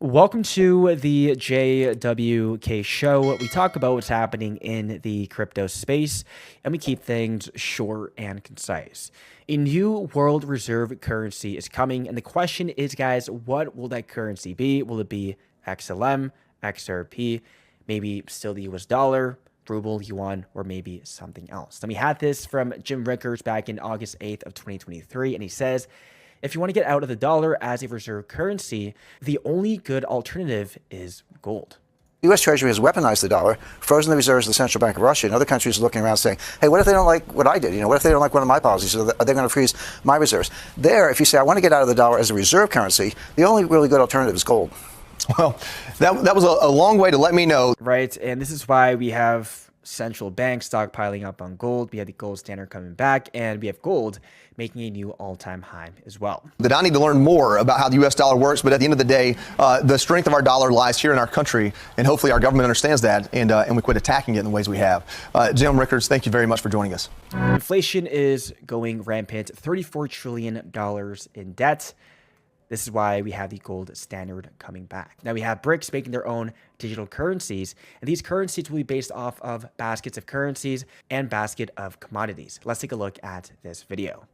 Welcome to the JWK show. We talk about what's happening in the crypto space, and we keep things short and concise. A new world reserve currency is coming, and the question is, guys, what will that currency be? Will it be XLM, XRP, maybe still the US dollar, ruble, yuan, or maybe something else? And we had this from Jim Rickards back in August 8th of 2023, and he says, if you want to get out of the dollar as a reserve currency, the only good alternative is gold. The U.S. Treasury has weaponized the dollar, frozen the reserves of the Central Bank of Russia, and other countries are looking around saying, hey, what if they don't like what I did? What if they don't like one of my policies? Are they going to freeze my reserves? There, if you say, I want to get out of the dollar as a reserve currency, the only really good alternative is gold. Well, that was a long way to let me know. Right, and this is why we have central banks stockpiling up on gold. We have the gold standard coming back, and we have gold making a new all-time high as well. That I need to learn more about how the U.S. dollar works, but at the end of the day, the strength of our dollar lies here in our country, and hopefully our government understands that, and we quit attacking it in the ways we have. Jim Rickards, thank you very much for joining us. Inflation is going rampant, $34 trillion in debt. This is why we have the gold standard coming back. Now we have BRICS making their own digital currencies, and these currencies will be based off of baskets of currencies and basket of commodities. Let's take a look at this video.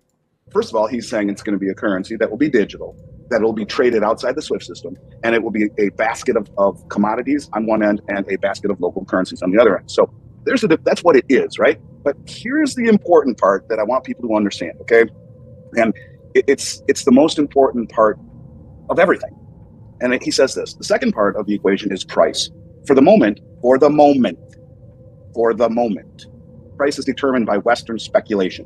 First of all, he's saying it's going to be a currency that will be digital, that will be traded outside the SWIFT system, and it will be a basket of commodities on one end and a basket of local currencies on the other end. So that's what it is, right? But here's the important part that I want people to understand, okay? And it's the most important part of everything. And he says this, the second part of the equation is price. For the moment, price is determined by Western speculation.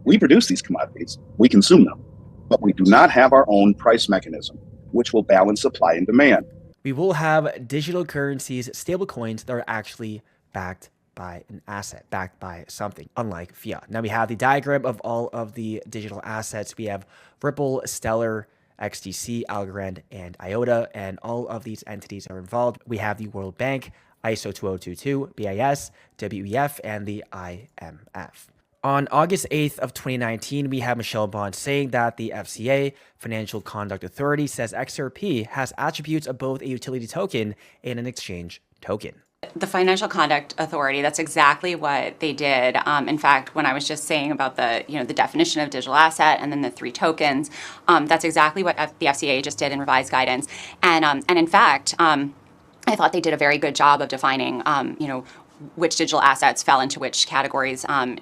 We produce these commodities, we consume them, but we do not have our own price mechanism, which will balance supply and demand. We will have digital currencies, stable coins that are actually backed by an asset, backed by something, unlike fiat. Now we have the diagram of all of the digital assets. We have Ripple, Stellar, XDC, Algorand, and IOTA, and all of these entities are involved. We have the World Bank, ISO 2022, BIS, WEF, and the IMF. On August 8th of 2019, we have Michelle Bond saying that the FCA, Financial Conduct Authority, says XRP has attributes of both a utility token and an exchange token. The Financial Conduct Authority, that's exactly what they did. In fact, when I was just saying about the definition of digital asset and then the three tokens, that's exactly what the FCA just did in revised guidance. And in fact, I thought they did a very good job of defining, which digital assets fell into which categories. And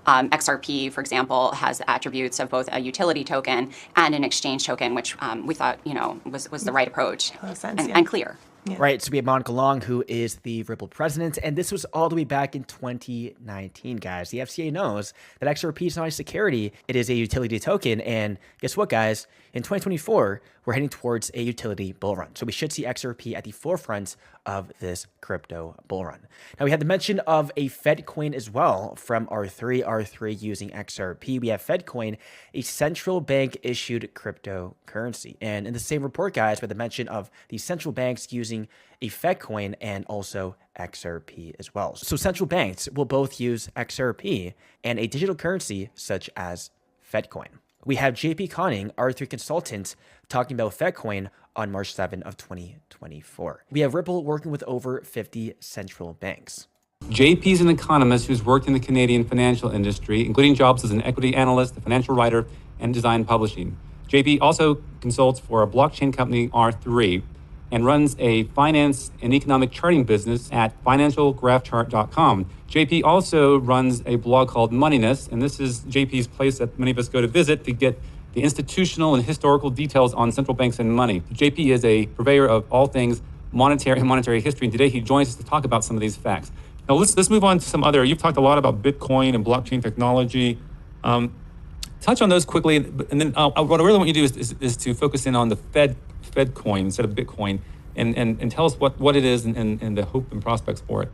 XRP, for example, has attributes of both a utility token and an exchange token, which we thought, was the right approach and clear. Yeah. Right, so we have Monica Long, who is the Ripple president, and this was all the way back in 2019, guys. The FCA knows that XRP is not a security, it is a utility token, and guess what, guys? In 2024, we're heading towards a utility bull run. So we should see XRP at the forefront of this crypto bull run. Now we had the mention of a FedCoin as well from R3 using XRP. We have FedCoin, a central bank issued cryptocurrency. And in the same report, guys, we had the mention of the central banks using a FedCoin and also XRP as well. So central banks will both use XRP and a digital currency such as FedCoin. We have JP Conning, R3 consultant, talking about FedCoin on March 7 of 2024. We have Ripple working with over 50 central banks. JP is an economist who's worked in the Canadian financial industry, including jobs as an equity analyst, a financial writer, and design publishing. JP also consults for a blockchain company, R3, and runs a finance and economic charting business at financialgraphchart.com. JP also runs a blog called Moneyness, and this is JP's place that many of us go to visit to get the institutional and historical details on central banks and money. JP is a purveyor of all things monetary and monetary history, and today he joins us to talk about some of these facts. Now let's move on to some other, you've talked a lot about Bitcoin and blockchain technology. Touch on those quickly, and then what I really want you to do is to focus in on the FedCoin instead of Bitcoin, and tell us what it is and the hope and prospects for it.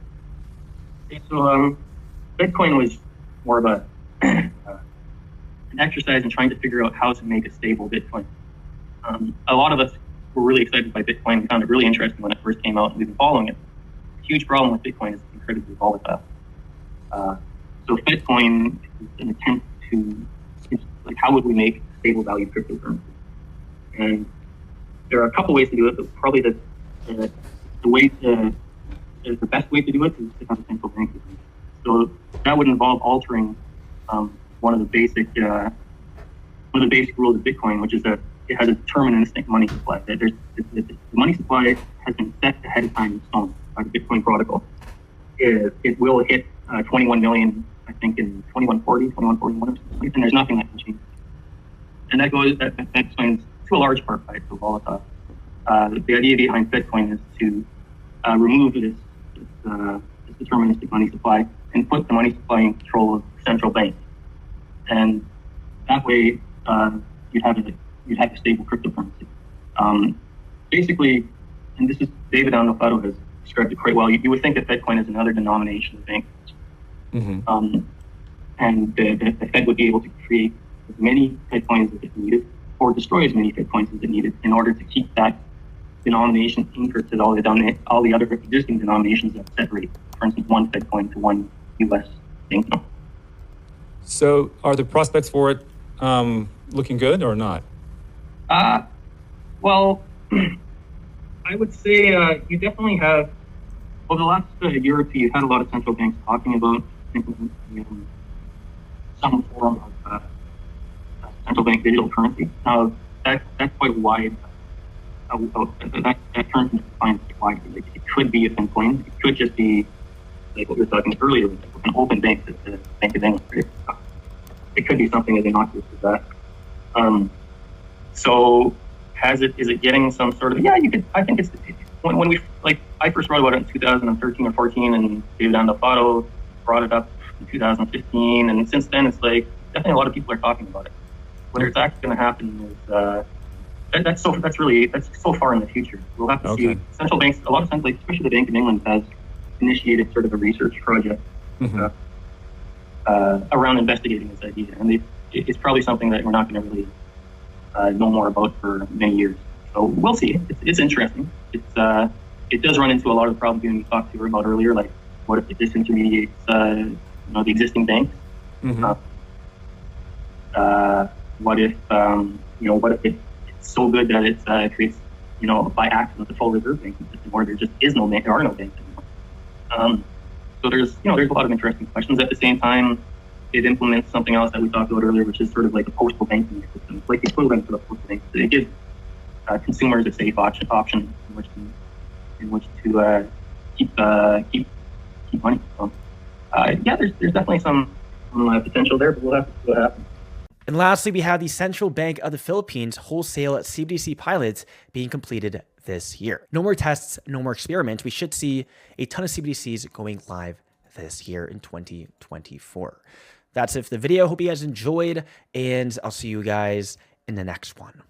So Bitcoin was more of an exercise in trying to figure out how to make a stable Bitcoin. A lot of us were really excited by Bitcoin and found it really interesting when it first came out, and we've been following it. The huge problem with Bitcoin is it's incredibly volatile. So FedCoin is an attempt to, how would we make stable value cryptocurrency? And there are a couple ways to do it, but probably the best way to do it is to have a central bank. So that would involve altering one of the basic rules of Bitcoin, which is that it has a deterministic money supply. The money supply has been set ahead of time in stone by the Bitcoin protocol. It will hit 21 million, I think, in 2140, 2141 or something, and there's nothing that can change. And that explains to a large part why it's so volatile. The idea behind FedCoin is to remove this deterministic money supply and put the money supply in control of the central bank. And that way, you'd have a stable cryptocurrency. Basically, and this is David Aldenroty has described it quite well. You would think that FedCoin is another denomination of bank, and the Fed would be able to create as many FedCoins as it needed, or destroy as many FedCoins as it needed, in order to keep that denomination anchored to all the other existing denominations that separate. For instance, one FedCoin to one U.S. banknote. So, are the prospects for it looking good or not? Well, I would say you definitely have, over the last year or two, you've had a lot of central banks talking about implementing some form of central bank digital currency. Now, that's quite wide. That term is defined quite widely. It could be a FedCoin. It could just be, like what we were talking earlier, an open bank that's the Bank of England. Right? It could be something as innocuous as that. So, is it getting some sort of, I think it's, when we, like, I first wrote about it in 2013 or 14, and David Aldenroty brought it up in 2015, and since then it's like, definitely a lot of people are talking about it. Whether it's actually going to happen is, that's so far in the future. We'll have to see. Central banks, a lot of central banks, especially the Bank of England, has initiated sort of a research project around investigating this idea, and it's probably something that we're not going to really know more about for many years. So we'll see. It's interesting. It does run into a lot of the problems we talked about earlier, like what if it disintermediates the existing banks? What if it's so good that it creates by accident the full reserve banking system where there just is no bank, there are no banks anymore. So there's a lot of interesting questions. At the same time, it implements something else that we talked about earlier, which is sort of like a postal banking system, like the equivalent to the postal bank. It gives consumers a safe option in which to keep money. So, there's definitely some potential there, but we'll have to see what happens. And lastly, we have the Central Bank of the Philippines wholesale CBDC pilots being completed this year. No more tests, no more experiments. We should see a ton of CBDCs going live this year in 2024. That's it for the video. Hope you guys enjoyed, and I'll see you guys in the next one.